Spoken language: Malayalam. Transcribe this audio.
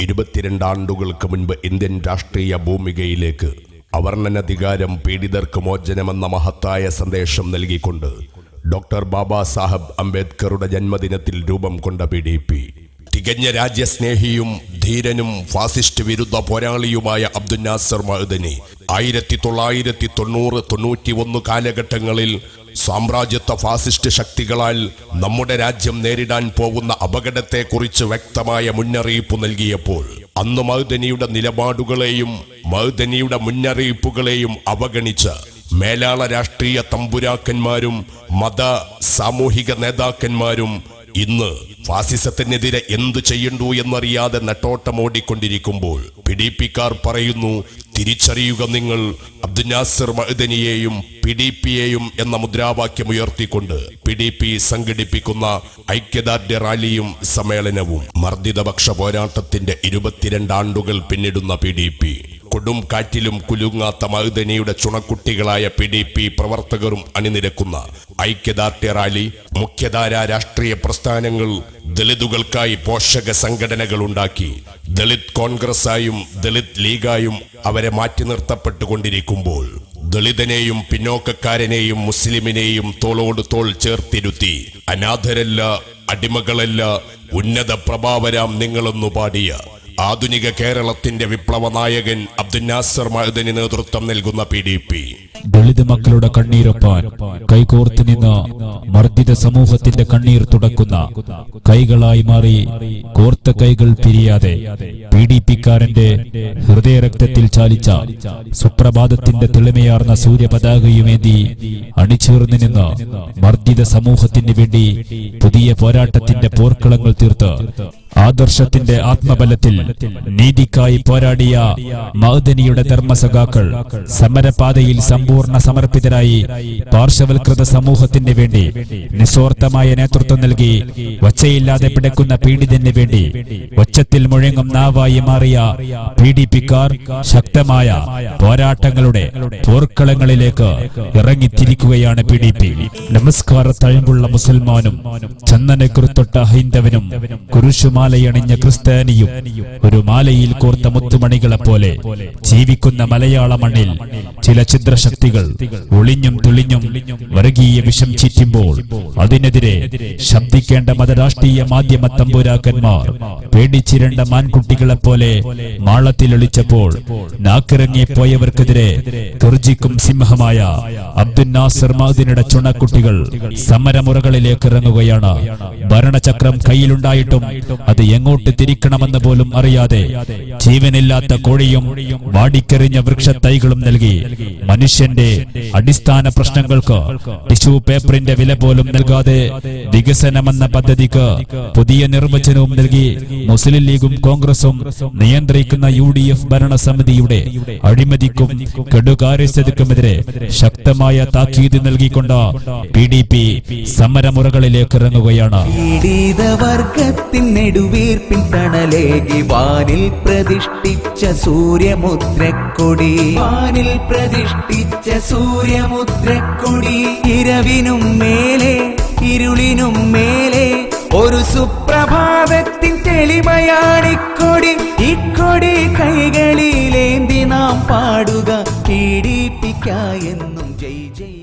22 ആണ്ടുകൾക്ക് മുൻപ് ഇന്ത്യൻ രാഷ്ട്രീയ ഭൂമികയിലേക്ക് അവർണ്ണനധികാരം പീഡിതർക്ക് മോചനമെന്ന മഹത്തായ സന്ദേശം നൽകിക്കൊണ്ട് ഡോക്ടർ ബാബാ സാഹബ് അംബേദ്കറുടെ ജന്മദിനത്തിൽ രൂപം കൊണ്ട PDP തികഞ്ഞ രാജ്യസ്നേഹിയും ധീരനും ഫാസിസ്റ്റ് വിരുദ്ധ പോരാളിയുമായ അബ്ദുൽ നാസർ മഅ്ദനി 1990-91 കാലഘട്ടങ്ങളിൽ സാമ്രാജ്യത്വ ഫാസിസ്റ്റ് ശക്തികളാൽ നമ്മുടെ രാജ്യം നേരിടാൻ പോകുന്ന അപകടത്തെക്കുറിച്ച് വ്യക്തമായ മുന്നറിയിപ്പ് നൽകിയപ്പോൾ അന്ന് മഅ്ദനിയുടെ നിലപാടുകളെയും മഅ്ദനിയുടെ മുന്നറിയിപ്പുകളെയും അവഗണിച്ച് മേലാള രാഷ്ട്രീയ തമ്പുരാക്കന്മാരും മത സാമൂഹിക നേതാക്കന്മാരും ഇന്ന് ഫാസിസത്തിനെതിരെ എന്തു ചെയ്യണ്ടു എന്നറിയാതെ നെട്ടോട്ടമോടിക്കൊണ്ടിരിക്കുമ്പോൾ PDPക്കാർ പറയുന്നു, തിരിച്ചറിയുക നിങ്ങൾ അബ്ദുൽ നാസർ മഅ്ദനിയെയും PDPയെയും എന്ന മുദ്രാവാക്യം ഉയർത്തിക്കൊണ്ട് PDP സംഘടിപ്പിക്കുന്ന ഐക്യദാർഢ്യ റാലിയും സമ്മേളനവും. മർദ്ദിതപക്ഷ പോരാട്ടത്തിന്റെ 22 ആണ്ടുകൾ പിന്നിടുന്ന PDP കൊടും കാറ്റിലും കുലുങ്ങാത്ത മഅ്ദനിയുടെ ചുണക്കുട്ടികളായ PDP പ്രവർത്തകരും അണിനിരക്കുന്ന ഐക്യദാർഢ്യ റാലി, മുഖ്യധാര രാഷ്ട്രീയ പ്രസ്ഥാനങ്ങൾ ദളിതുകൾക്കായി പോഷക സംഘടനകൾ ഉണ്ടാക്കി ദളിത് കോൺഗ്രസായും ദളിത് ലീഗായും അവരെ മാറ്റി നിർത്തപ്പെട്ടുകൊണ്ടിരിക്കുമ്പോൾ ദളിതനെയും പിന്നോക്കക്കാരനെയും മുസ്ലിമിനെയും തോളോട് തോൾ ചേർത്തിരുത്തി അനാഥരല്ല, അടിമകളല്ല, ഉന്നത പ്രഭാവരാം നിങ്ങളെന്നു പാടിയ ആധുനിക കേരളത്തിന്റെ വിപ്ലവ നായകൻ അബ്ദുൽ നാസർ മഅ്ദനി നേതൃത്വം നൽകുന്ന PDP ദളിത് മക്കളുടെ കണ്ണീരൊപ്പാൻ കൈകോർത്ത് നിന്ന് മർദ്ദിത സമൂഹത്തിന്റെ കണ്ണീർ തുടക്കുന്ന കൈകളായി മാറി കോർത്ത കൈകൾ പിരിയാതെ PDPക്കാരന്റെ ഹൃദയരക്തത്തിൽ ചാലിച്ച സുപ്രഭാതത്തിന്റെ തെളിമയാർന്ന സൂര്യപതാകയുമേന്തി അണിചേർന്ന് നിന്ന് മർദ്ദിത സമൂഹത്തിന് വേണ്ടി പുതിയ പോരാട്ടത്തിന്റെ പോർക്കളങ്ങൾ തീർത്ത് ആദർശത്തിന്റെ ആത്മബലത്തിൽ നീതിക്കായി പോരാടിയ മഅ്ദനിയുടെ ധർമ്മസഖാക്കൾ സമരപാതയിൽ സമ്പൂർണ്ണ സമർപ്പിതരായി പാർശ്വവൽകൃത സമൂഹത്തിന് വേണ്ടി നിസ്വാർത്ഥമായ നേതൃത്വം നൽകി ഒച്ചയില്ലാതെ പിടക്കുന്ന പീഡിതന് വേണ്ടി ഒച്ചത്തിൽ മുഴങ്ങും നാവായി മാറിയ PDPക്കാർ ശക്തമായ പോരാട്ടങ്ങളുടെ പോർക്കളങ്ങളിലേക്ക് ഇറങ്ങിത്തിരിക്കുകയാണ് PDP. നമസ്കാര തഴമ്പുള്ള മുസൽമാനും ചന്ദനക്കുറുത്തൊട്ട ഹൈന്ദവനും കുരിശുമാലയണിഞ്ഞ ക്രിസ്ത്യാനിയും ഒരു മാലയിൽ കോർത്ത മുത്തുമണികളെ പോലെ ജീവിക്കുന്ന മലയാള മണ്ണിൽ ചില ഛിദ്രശക്തികൾ ഒളിഞ്ഞും തെളിഞ്ഞും വർഗീയ വിഷം ചീറ്റുമ്പോൾ അതിനെതിരെ ശബ്ദിക്കേണ്ട മതരാഷ്ട്രീയ മാധ്യമ തമ്പുരാക്കന്മാർ പേടിച്ചിരണ്ട മാൻകുട്ടികളെ പോലെ മാളത്തിലൊളിച്ചപ്പോൾ നാക്കിറങ്ങി പോയവർക്കെതിരെ ഗർജിക്കും സിംഹമായ അബ്ദുൽ നാസർ മഅ്ദനിയുടെ ചുണക്കുട്ടികൾ സമരമുറകളിലേക്ക് ഇറങ്ങുകയാണ്. ഭരണചക്രം കയ്യിലുണ്ടായിട്ടും അത് എങ്ങോട്ട് തിരിക്കണമെന്ന് പോലും അറിയാതെ ജീവനില്ലാത്ത കോഴിയും വാടിക്കെറിഞ്ഞ വൃക്ഷത്തൈകളും നൽകി മനുഷ്യന്റെ അടിസ്ഥാന പ്രശ്നങ്ങൾക്ക് ടിഷ്യൂ പേപ്പറിന്റെ വില പോലും നൽകാതെ വികസനമെന്ന പദ്ധതിക്ക് പുതിയ നിർവചനവും നൽകി മുസ്ലിം ലീഗും കോൺഗ്രസും നിയന്ത്രിക്കുന്ന UDF ഭരണസമിതിയുടെ അഴിമതിക്കും കെടുകാര്യസ്ഥതയ്ക്കുമെതിരെ ശക്തമായ താക്കീത് നൽകിക്കൊണ്ട് PDP സമരമുറകളിലേക്ക് ഇറങ്ങുകയാണ്. നെടുവീർപ്പിൻ തണലേകി വാനിൽ പ്രതിഷ്ഠിച്ച സൂര്യമുദ്രക്കൊടി, വാനിൽ പ്രതിഷ്ഠിച്ച സൂര്യമുദ്രക്കൊടി, ഇരവിനും മേലെ ഇരുളിനും മേലെ ഒരു സുപ്രഭാതത്തിൻ തെളിമയാണിക്കൊടി. ഇക്കൊടി കൈകളിലേന്തി നാം പാടുക PDPക്കായെന്നും ജയ് ജയ്.